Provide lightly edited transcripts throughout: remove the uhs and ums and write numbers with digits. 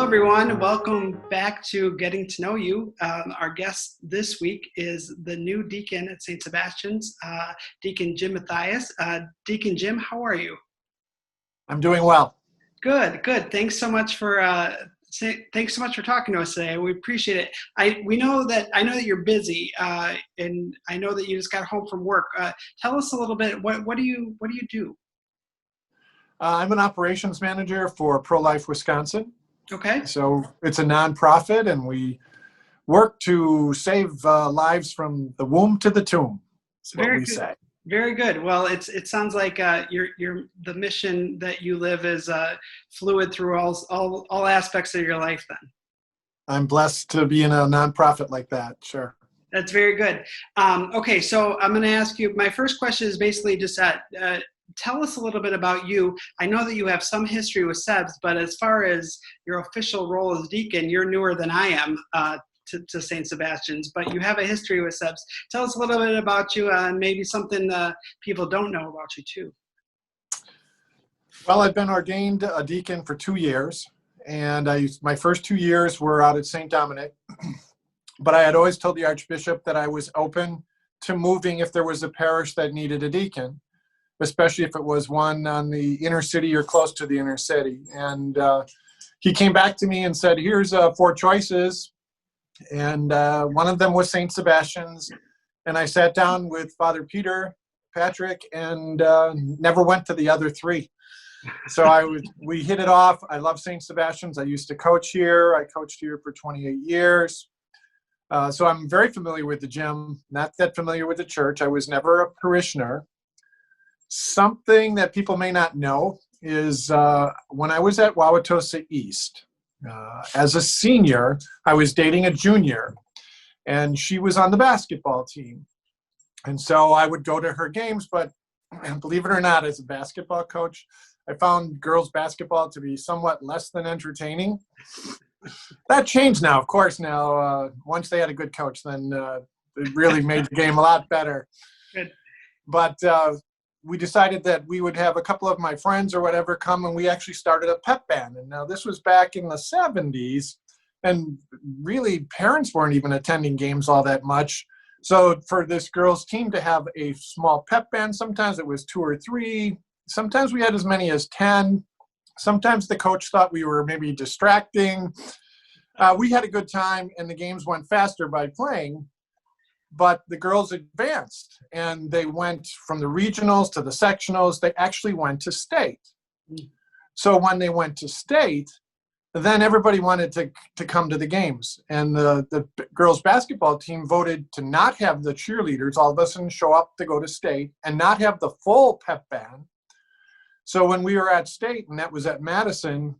everyone. Welcome back to Getting to Know You. Our guest this week is the new deacon at St. Sebastian's, Deacon Jim Matthias. Deacon Jim, how are you? I'm doing well. Good. Thanks so much for talking to us today. We appreciate it. I know that you're busy, and I know that you just got home from work. Tell us a little bit. What do you do? I'm an operations manager for Pro-Life Wisconsin. Okay. So it's a nonprofit, and we work to save lives from the womb to the tomb. That's what we say. Very good. Well, it sounds like the mission that you live is fluid through all aspects of your life. Then I'm blessed to be in a nonprofit like that. Sure. That's very good. Okay, so I'm going to ask you. My first question is basically just tell us a little bit about you. I know that you have some history with Sebs, but as far as your official role as deacon, you're newer than I am to St. Sebastian's, but you have a history with Sebs. Tell us a little bit about you and maybe something people don't know about you too. Well, I've been ordained a deacon for 2 years, and my first 2 years were out at St. Dominic, but I had always told the Archbishop that I was open to moving if there was a parish that needed a deacon, especially if it was one on the inner city or close to the inner city. And he came back to me and said, here's 4 choices. And one of them was St. Sebastian's. And I sat down with Father Patrick, and never went to the other 3. So we hit it off. I love St. Sebastian's. I used to coach here. I coached here for 28 years. So I'm very familiar with the gym, not that familiar with the church. I was never a parishioner. Something that people may not know is when I was at Wauwatosa East, as a senior, I was dating a junior, and she was on the basketball team. And so I would go to her games, but believe it or not, as a basketball coach, I found girls basketball to be somewhat less than entertaining. That changed now, of course. Now, once they had a good coach, then it really made the game a lot better. Good. But we decided that we would have a couple of my friends or whatever come, and we actually started a pep band. And now this was back in the 70s, and really parents weren't even attending games all that much. So for this girls team to have a small pep band, sometimes it was 2 or 3, sometimes we had as many as 10. Sometimes the coach thought we were maybe distracting. We had a good time, and the games went faster by playing. But the girls advanced, and they went from the regionals to the sectionals. They actually went to state. So when they went to state, then everybody wanted to come to the games. And the girls basketball team voted to not have the cheerleaders all of a sudden show up to go to state and not have the full pep band. So when we were at state, and that was at Madison,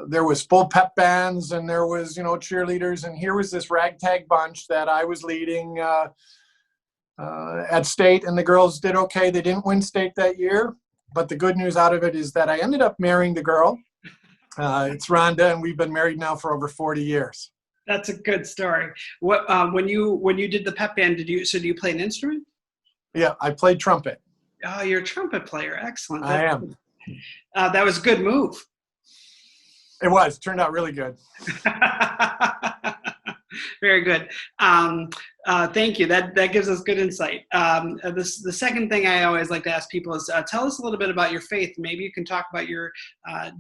there was full pep bands, and there was, cheerleaders, and here was this ragtag bunch that I was leading at state, and the girls did okay. They didn't win state that year, but the good news out of it is that I ended up marrying the girl. It's Rhonda, and we've been married now for over 40 years. That's a good story. What when you did the pep band, do you play an instrument? Yeah, I played trumpet. Oh, you're a trumpet player. Excellent. I am. That was a good move. It was. Turned out really good. Very good. Thank you. That gives us good insight. The second thing I always like to ask people is tell us a little bit about your faith. Maybe you can talk about your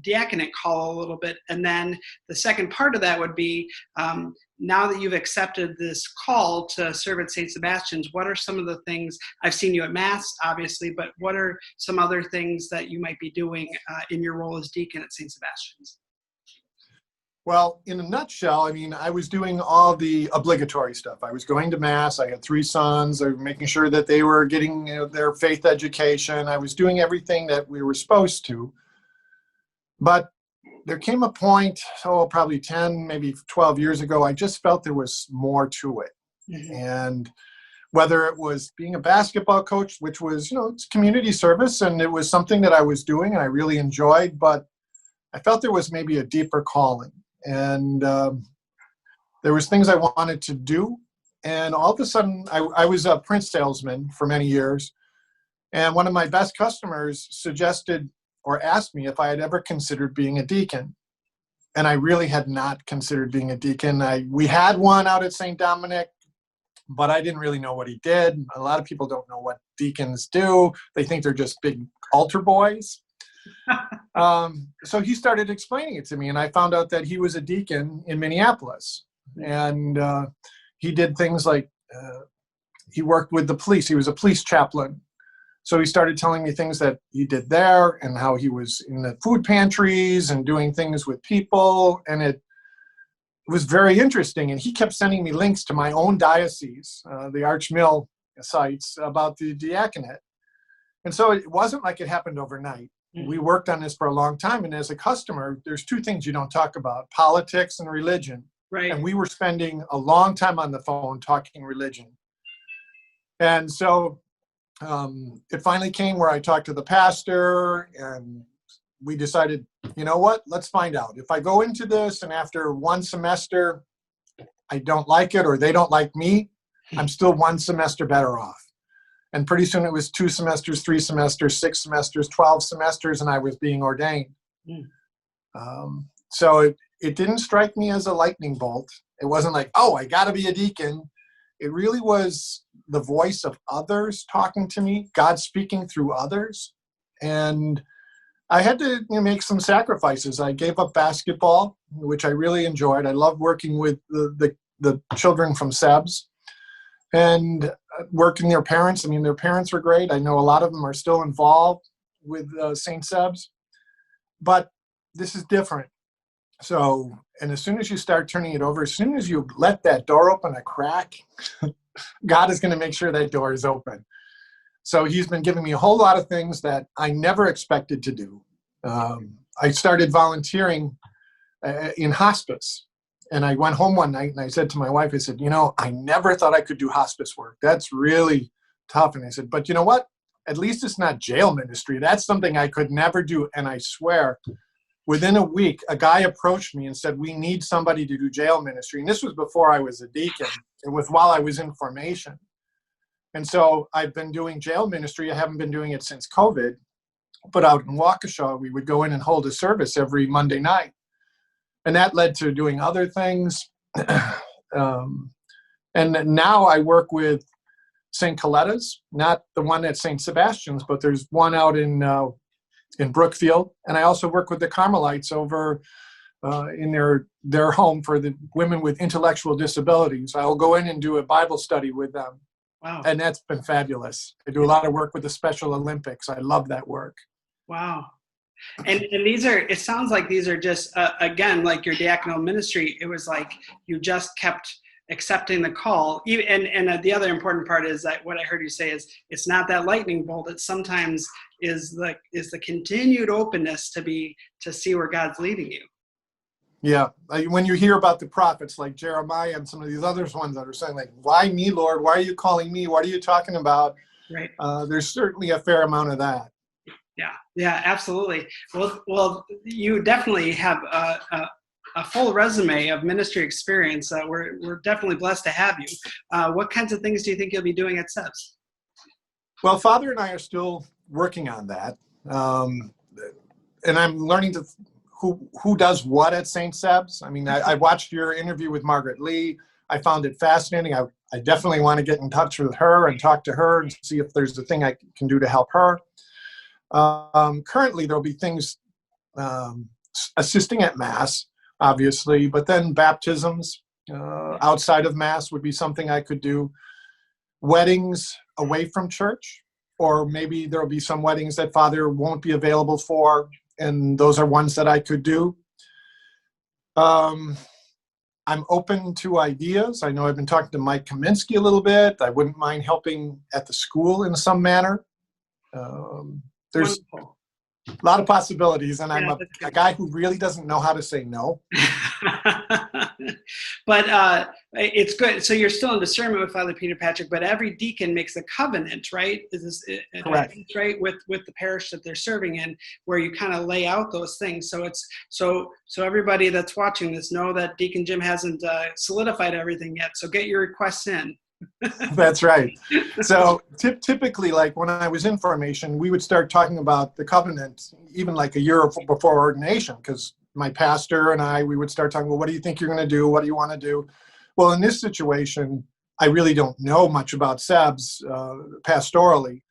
diaconate call a little bit. And then the second part of that would be, now that you've accepted this call to serve at St. Sebastian's, what are some of the things, I've seen you at Mass, obviously, but what are some other things that you might be doing in your role as deacon at St. Sebastian's? Well, in a nutshell, I was doing all the obligatory stuff. I was going to Mass. I had 3 sons. I was making sure that they were getting their faith education. I was doing everything that we were supposed to. But there came a point, probably 10, maybe 12 years ago, I just felt there was more to it. Mm-hmm. And whether it was being a basketball coach, which was, it's community service, and it was something that I was doing and I really enjoyed, but I felt there was maybe a deeper calling. And there was things I wanted to do. And all of a sudden, I was a print salesman for many years. And one of my best customers suggested or asked me if I had ever considered being a deacon. and I really had not considered being a deacon. We had one out at St. Dominic, but I didn't really know what he did. A lot of people don't know what deacons do. They think they're just big altar boys. So he started explaining it to me, and I found out that he was a deacon in Minneapolis. And he did things like he worked with the police. He was a police chaplain. So he started telling me things that he did there and how he was in the food pantries and doing things with people. And it was very interesting. And he kept sending me links to my own diocese, the Archmill sites, about the diaconate. And so it wasn't like it happened overnight. We worked on this for a long time. And as a customer, there's two things you don't talk about: politics and religion. Right. And we were spending a long time on the phone talking religion. And so it finally came where I talked to the pastor, and we decided, you know what, let's find out. If I go into this and after one semester I don't like it or they don't like me, I'm still one semester better off. And pretty soon it was 2 semesters, 3 semesters, 6 semesters, 12 semesters, and I was being ordained. So it didn't strike me as a lightning bolt. It wasn't like, oh, I got to be a deacon. It really was the voice of others talking to me, God speaking through others. And I had to make some sacrifices. I gave up basketball, which I really enjoyed. I love working with the children from SEBS and working their parents. I mean, their parents were great. I know a lot of them are still involved with St. SEBS, but this is different. So, and as soon as you start turning it over, as soon as you let that door open a crack, God is going to make sure that door is open. So he's been giving me a whole lot of things that I never expected to do. I started volunteering in hospice. And I went home one night and I said to my wife, I said, I never thought I could do hospice work. That's really tough. And I said, but you know what? At least it's not jail ministry. That's something I could never do. And I swear, within a week, a guy approached me and said, we need somebody to do jail ministry. And this was before I was a deacon. It was while I was in formation. And so I've been doing jail ministry. I haven't been doing it since COVID. But out in Waukesha, we would go in and hold a service every Monday night. And that led to doing other things. And now I work with St. Coletta's, not the one at St. Sebastian's, but there's one out in Brookfield. And I also work with the Carmelites over in their home for the women with intellectual disabilities. I'll go in and do a Bible study with them. Wow. And that's been fabulous. I do a lot of work with the Special Olympics. I love that work. Wow. And these are, it sounds like these are just, again, like your diaconal ministry, it was like you just kept accepting the call. And the other important part is that what I heard you say is it's not that lightning bolt. It sometimes is the continued openness to see where God's leading you. Yeah. When you hear about the prophets like Jeremiah and some of these other ones that are saying like, why me, Lord? Why are you calling me? What are you talking about? Right. There's certainly a fair amount of that. Yeah, absolutely. Well, you definitely have a full resume of ministry experience. We're definitely blessed to have you. What kinds of things do you think you'll be doing at SEBS? Well, Father and I are still working on that. And I'm learning who does what at St. Seb's. I mean, I watched your interview with Margaret Lee. I found it fascinating. I definitely want to get in touch with her and talk to her and see if there's a thing I can do to help her. Currently, there'll be things assisting at Mass, obviously, but then baptisms outside of Mass would be something I could do. Weddings away from church, or maybe there'll be some weddings that Father won't be available for, and those are ones that I could do. I'm open to ideas. I know I've been talking to Mike Kaminsky a little bit. I wouldn't mind helping at the school in some manner. There's Wonderful. a lot of possibilities, and I'm a guy who really doesn't know how to say no. But it's good. So you're still in discernment with Father Peter Patrick, but every deacon makes a covenant, right? Is this correct? Right, with the parish that they're serving in, where you kind of lay out those things. So it's so everybody that's watching this know that Deacon Jim hasn't solidified everything yet. So get your requests in. That's right. So typically, like when I was in formation, we would start talking about the covenant even like a year before ordination, because my pastor and I, we would start talking, well, what do you think you're going to do? What do you want to do? Well, in this situation, I really don't know much about SEBS pastorally.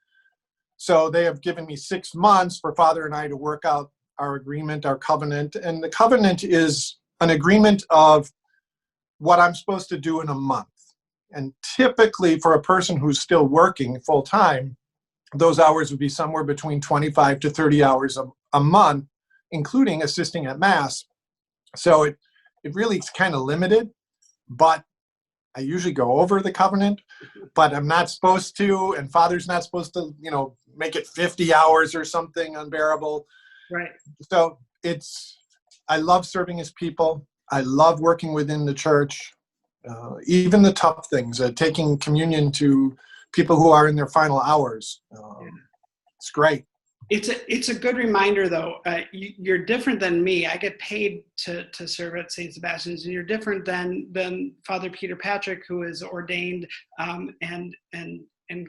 So they have given me 6 months for Father and I to work out our agreement, our covenant. And the covenant is an agreement of what I'm supposed to do in a month. And typically for a person who's still working full time, those hours would be somewhere between 25 to 30 hours a month, including assisting at Mass. So it really is kind of limited, but I usually go over the covenant, but I'm not supposed to, and Father's not supposed to, make it 50 hours or something unbearable. Right. So I love serving his people. I love working within the church, even the tough things, taking communion to people who are in their final hours. It's great. It's a good reminder, though. You're different than me. I get paid to serve at St. Sebastian's, and you're different than Father Peter Patrick, who is ordained and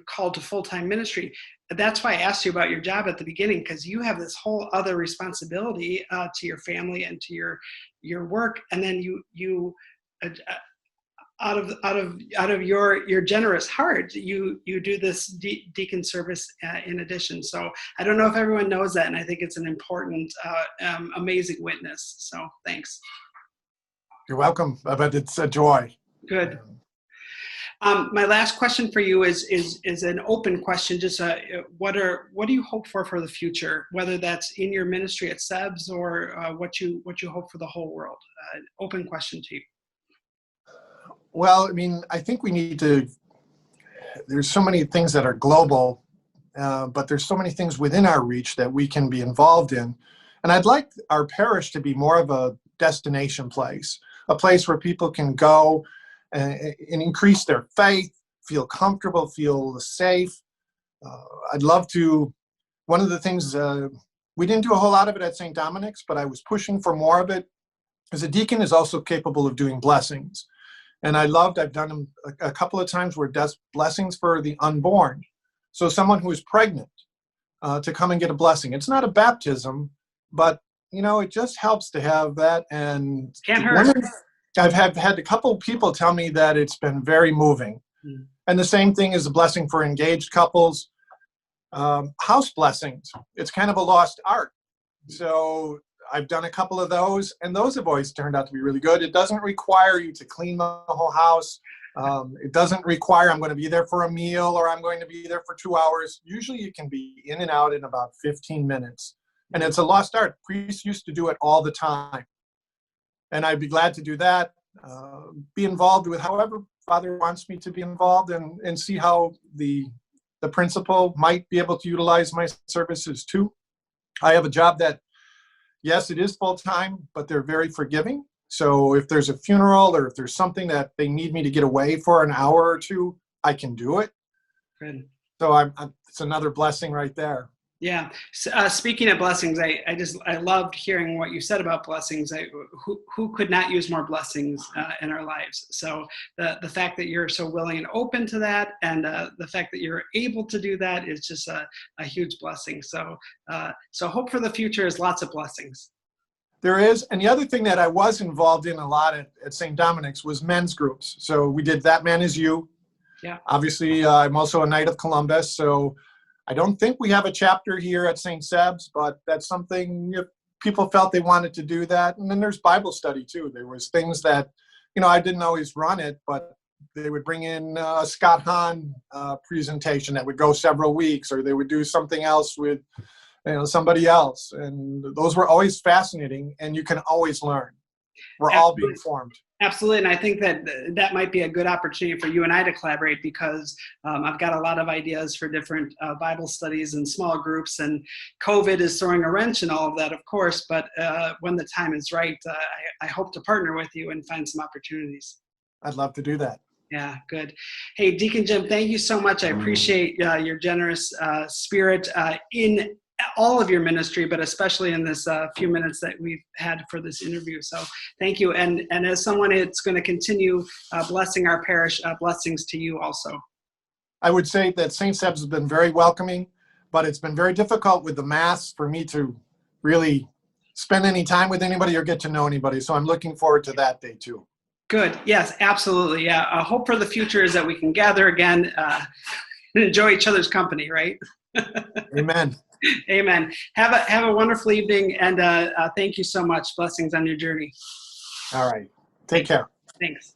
called to full-time ministry. That's why I asked you about your job at the beginning, because you have this whole other responsibility to your family and to your work, and then you out of your generous heart, you do this deacon service in addition. So I don't know if everyone knows that, and I think it's an important, amazing witness. So thanks. You're welcome, but it's a joy. Good. My last question for you is an open question. Just what do you hope for the future, whether that's in your ministry at SEBS or what you hope for the whole world? Open question to you. Well, I think we need to, there's so many things that are global, but there's so many things within our reach that we can be involved in. And I'd like our parish to be more of a destination place, a place where people can go and increase their faith, feel comfortable, feel safe. I'd love to, one of the things, we didn't do a whole lot of it at St. Dominic's, but I was pushing for more of it, because a deacon is also capable of doing blessings. And I've done them a couple of times where does blessings for the unborn. So someone who is pregnant to come and get a blessing. It's not a baptism, but it just helps to have that. And can't hurt. I've had a couple of people tell me that it's been very moving. Mm. And the same thing is a blessing for engaged couples. House blessings. It's kind of a lost art. So I've done a couple of those, and those have always turned out to be really good. It doesn't require you to clean the whole house. It doesn't require I'm going to be there for a meal or I'm going to be there for 2 hours. Usually you can be in and out in about 15 minutes. And it's a lost art. Priests used to do it all the time. And I'd be glad to do that, be involved with however Father wants me to be involved, and see how the principal might be able to utilize my services too. I have a job that, yes, it is full-time, but they're very forgiving. So if there's a funeral or if there's something that they need me to get away for an hour or two, I can do it. Good. So it's another blessing right there. Yeah. Speaking of blessings, I loved hearing what you said about blessings. Who could not use more blessings in our lives? So the fact that you're so willing and open to that, and the fact that you're able to do that is just a huge blessing. So hope for the future is lots of blessings. There is. And the other thing that I was involved in a lot at St. Dominic's was men's groups. So we did That Man Is You. Yeah. Obviously, I'm also a Knight of Columbus, so I don't think we have a chapter here at St. Seb's, but that's something if people felt they wanted to do that. And then there's Bible study too. There was things that, I didn't always run it, but they would bring in a Scott Hahn presentation that would go several weeks, or they would do something else with somebody else. And those were always fascinating, and you can always learn. We're all being formed. Absolutely, and I think that might be a good opportunity for you and I to collaborate, because I've got a lot of ideas for different Bible studies and small groups, and COVID is throwing a wrench in all of that, of course, but when the time is right, I hope to partner with you and find some opportunities. I'd love to do that. Yeah, good. Hey, Deacon Jim, thank you so much. I appreciate your generous spirit in all of your ministry, but especially in this few minutes that we've had for this interview. So thank you. And as someone that's going to continue blessing our parish, blessings to you also. I would say that St. Seb's has been very welcoming, but it's been very difficult with the Mass for me to really spend any time with anybody or get to know anybody. So I'm looking forward to that day too. Good. Yes, absolutely. Yeah. Hope for the future is that we can gather again and enjoy each other's company, right? Amen. Amen. Have a wonderful evening, and thank you so much. Blessings on your journey. All right. Take care. Thanks.